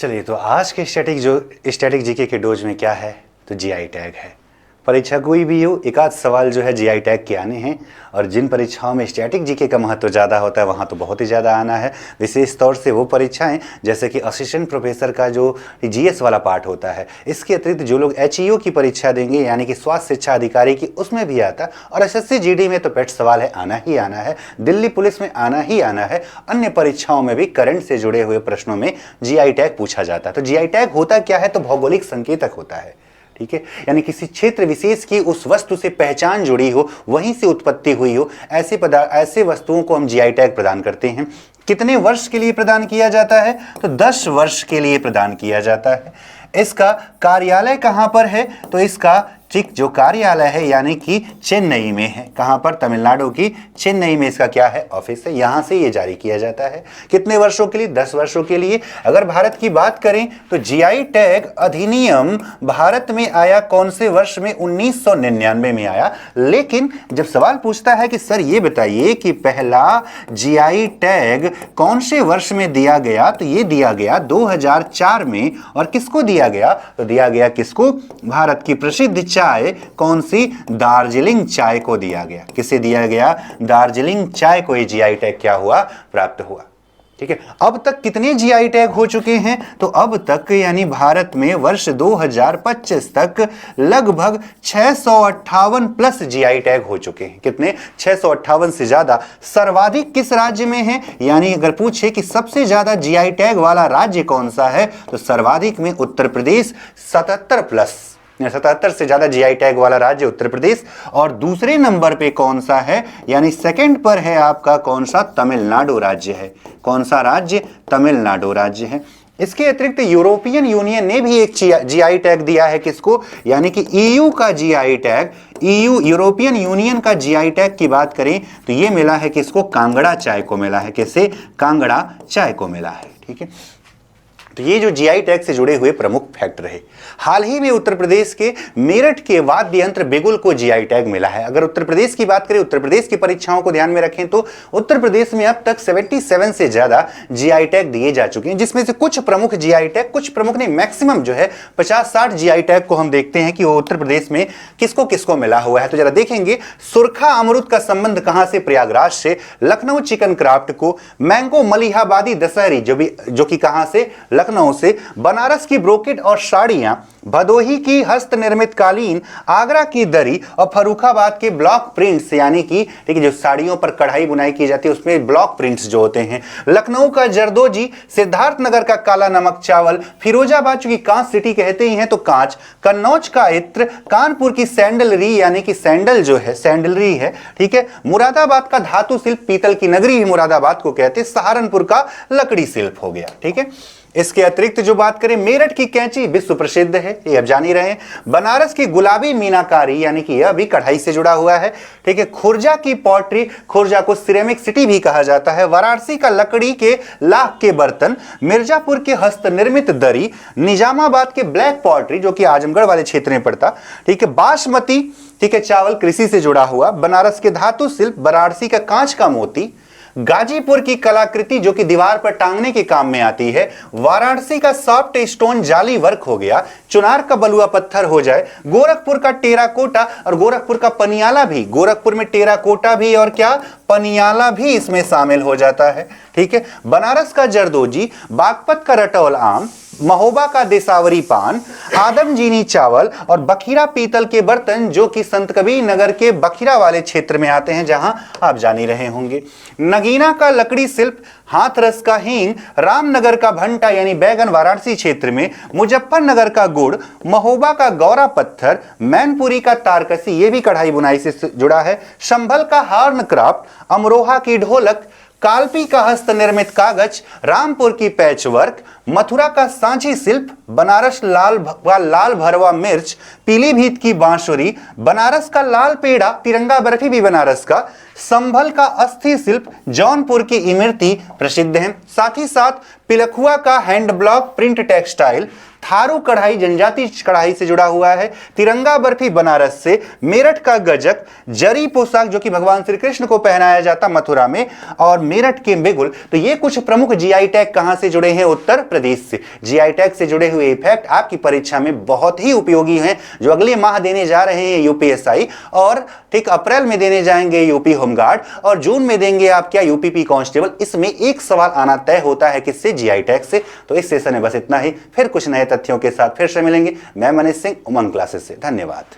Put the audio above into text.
चलिए, तो आज के स्टैटिक जीके के डोज में क्या है, तो जीआई टैग है। परीक्षा कोई भी हो, एक आध सवाल जो है जीआई टैग के आने हैं। और जिन परीक्षाओं में स्टैटिक जीके का महत्व ज़्यादा होता है वहाँ तो बहुत ही ज़्यादा आना है। विशेष तौर से वो परीक्षाएं जैसे कि असिस्टेंट प्रोफेसर का जो जीएस वाला पार्ट होता है, इसके अतिरिक्त जो लोग एचईओ की परीक्षा देंगे यानी कि स्वास्थ्य शिक्षा अधिकारी की, उसमें भी आता है। और एसएससी जीडी में तो पेट सवाल है, आना ही आना है। दिल्ली पुलिस में आना ही आना है। अन्य परीक्षाओं में भी करंट से जुड़े हुए प्रश्नों में जीआई टैग पूछा जाता है। तो जीआई टैग होता क्या है, तो भौगोलिक संकेतक होता है। ठीक है, यानी किसी क्षेत्र विशेष की उस वस्तु से पहचान जुड़ी हो, वहीं से उत्पत्ति हुई हो, ऐसे वस्तुओं को हम जीआई टैग प्रदान करते हैं। कितने वर्ष के लिए प्रदान किया जाता है, तो 10 वर्ष के लिए प्रदान किया जाता है। इसका कार्यालय कहां पर है, तो इसका जो कार्यालय है यानी कि चेन्नई में है। कहां पर, तमिलनाडु की चेन्नई में इसका क्या है, ऑफिस है। यहां से ये जारी किया जाता है। कितने वर्षों के लिए, 10 वर्षों के लिए। अगर भारत की बात करें तो जीआई टैग अधिनियम भारत में आया कौन से वर्ष में, 1999 में आया। लेकिन जब सवाल पूछता है कि सर ये बताइए कि पहला जीआई टैग कौन से वर्ष में दिया गया, तो ये दिया गया 2004 में। और किसको दिया गया, तो दिया गया किसको, भारत की प्रसिद्ध चाय कौन सी, दार्जिलिंग चाय को दिया गया। किसे दिया गया, दार्जिलिंग चाय को ये जीआई टैग क्या हुआ, प्राप्त हुआ। ठीक है, अब तक कितने जीआई टैग हो चुके हैं, तो अब तक यानी भारत में वर्ष 2025 तक लगभग 658 प्लस जीआई टैग हो चुके हैं। कितने, 658 से ज्यादा। सर्वाधिक किस राज्य में है, यानी अगर पूछे कि सबसे ज्यादा जीआई टैग वाला राज्य कौन सा है, तो सर्वाधिक में उत्तर प्रदेश, 77 प्लस, 77 से ज्यादा जीआई टैग वाला राज्य उत्तर प्रदेश। और दूसरे नंबर पे कौन सा है, यानी सेकंड पर है आपका कौन सा, तमिलनाडु राज्य है। कौन सा राज्य, तमिलनाडु राज्य है। इसके अतिरिक्त यूरोपियन यूनियन ने भी एक जीआई टैग दिया है, किसको, यानी कि ईयू का GI tag. EU European union का जीआई टैग की बात करें तो ये मिला है किसको, कांगड़ा चाय को मिला है। कैसे, कांगड़ा चाय को मिला है। ठीक है, तो ये जो जीआई टैग से जुड़े हुए प्रमुख फैक्ट रहे। हाल ही में उत्तर प्रदेश के मेरठ के वाद्य यंत्र बिगुल को जीआई टैग मिला है। अगर उत्तर प्रदेश की बात करें, उत्तर प्रदेश की परीक्षाओं को ध्यान में रखें तो उत्तर प्रदेश में अब तक 77 से ज्यादा जीआई टैग दिए जा चुके हैं, जिसमें से कुछ प्रमुख जीआई टैग, कुछ प्रमुख नहीं, मैक्सिमम जो है 50-60 जीआई टैग को हम देखते हैं कि वो उत्तर प्रदेश में किसको किसको मिला हुआ है। तो जरा देखेंगे, सुरखा अमरुद का संबंध कहां से, प्रयागराज से। लखनऊ चिकन क्राफ्ट को, मैंगो मलिहाबादी दशहरी जो कि कहां से, लखनऊ से। बनारस की ब्रोकेट और साड़ियां, भदोही की हस्त निर्मित कालीन, आगरा की दरी और फर्रुखाबाद के ब्लॉक प्रिंट्स, यानी कि ठीक है जो साड़ियों पर कढ़ाई बुनाई की जाती है उसमें ब्लॉक प्रिंट्स जो होते हैं। लखनऊ का जरदोजी, सिद्धार्थनगर का काला नमक चावल, फिरोजाबाद की कांच सिटी कहते ही हैं तो कांच, कन्नौज का इत्र, कानपुर की सैंडलरी यानी कि सैंडल जो है सैंडलरी है। ठीक है, मुरादाबाद का धातु शिल्प, पीतल की नगरी ही मुरादाबाद को कहते हैं। सहारनपुर का लकड़ी शिल्प हो गया। ठीक है, इसके अतिरिक्त जो बात करें, मेरठ की कैंची विश्व प्रसिद्ध है, ये अब जान ही रहे हैं। बनारस की गुलाबी मीनाकारी यानी कि यह भी कढ़ाई से जुड़ा हुआ है। ठीक है, खुर्जा की पॉटरी, खुर्जा को सिरेमिक सिटी भी कहा जाता है। वाराणसी का लकड़ी के लाख के बर्तन, मिर्जापुर के हस्त निर्मित दरी, निजामाबाद के ब्लैक पॉटरी जो कि आजमगढ़ वाले क्षेत्र में पड़ता। ठीक है, बासमती, ठीक है, चावल कृषि से जुड़ा हुआ। बनारस के धातु शिल्प, वाराणसी का कांच का मोती, गाजीपुर की कलाकृति जो कि दीवार पर टांगने के काम में आती है। वाराणसी का सॉफ्ट स्टोन जाली वर्क हो गया। चुनार का बलुआ पत्थर हो जाए। गोरखपुर का टेराकोटा और गोरखपुर का पनियाला भी, गोरखपुर में टेराकोटा भी और क्या, पनियाला भी इसमें शामिल हो जाता है। ठीक है, बनारस का जरदोजी, बागपत का रटौल आम, महोबा का देसावरी पान, आदमजीनी चावल और बखीरा पीतल के बर्तन जो कि संत कबीर नगर के बखीरा वाले क्षेत्र में आते हैं, जहां आप जान ही रहे होंगे। नगीना का लकड़ी शिल्प, हाथरस का हींग, रामनगर का भंटा यानी बैगन वाराणसी क्षेत्र में, मुजफ्फरनगर का गुड़, महोबा का गौरा पत्थर, मैनपुरी का तारकसी, ये भी कढ़ाई बुनाई से जुड़ा है। संभल का हार्न क्राफ्ट, अमरोहा की ढोलक, कालपी का हस्त निर्मित कागज, रामपुर की पैच वर्क, मथुरा का सांची शिल्प, बनारस लाल भरवा मिर्च, पीलीभीत की बांसुरी, बनारस का लाल पेड़ा, तिरंगा बर्फी भी बनारस का, संभल का अस्थि शिल्प, जौनपुर की इमरती प्रसिद्ध है। साथ ही साथ पिलखुआ का hand block print textile, Tharu कढ़ाई जनजाति कढ़ाई से जुड़ा हुआ है, तिरंगा बर्फी बनारस से, मेरठ का गजक, जरी पोशाक जो कि भगवान श्री कृष्ण को पहनाया जाता मथुरा में, और मेरठ के बिगुल। तो ये कुछ प्रमुख जीआई टैग कहां से जुड़े हैं? उत्तर प्रदेश से। जीआई टैग से जुड़े हुए फैक्ट आपकी परीक्षा में बहुत ही उपयोगी हैं, जो अगले माह देने जा रहे हैं यूपीएसआई, और ठीक अप्रैल में देने जाएंगे यूपी होमगार्ड, और जून में देंगे आप क्या यूपीपी कांस्टेबल। इसमें एक सवाल आना तय होता है किससे? जीआई टैग से। तो इस सेशन में बस इतना ही, फिर कुछ नए तथ्यों के साथ फिर से मिलेंगे। मैं मनीष सिंह, उमंग क्लासेस से। धन्यवाद।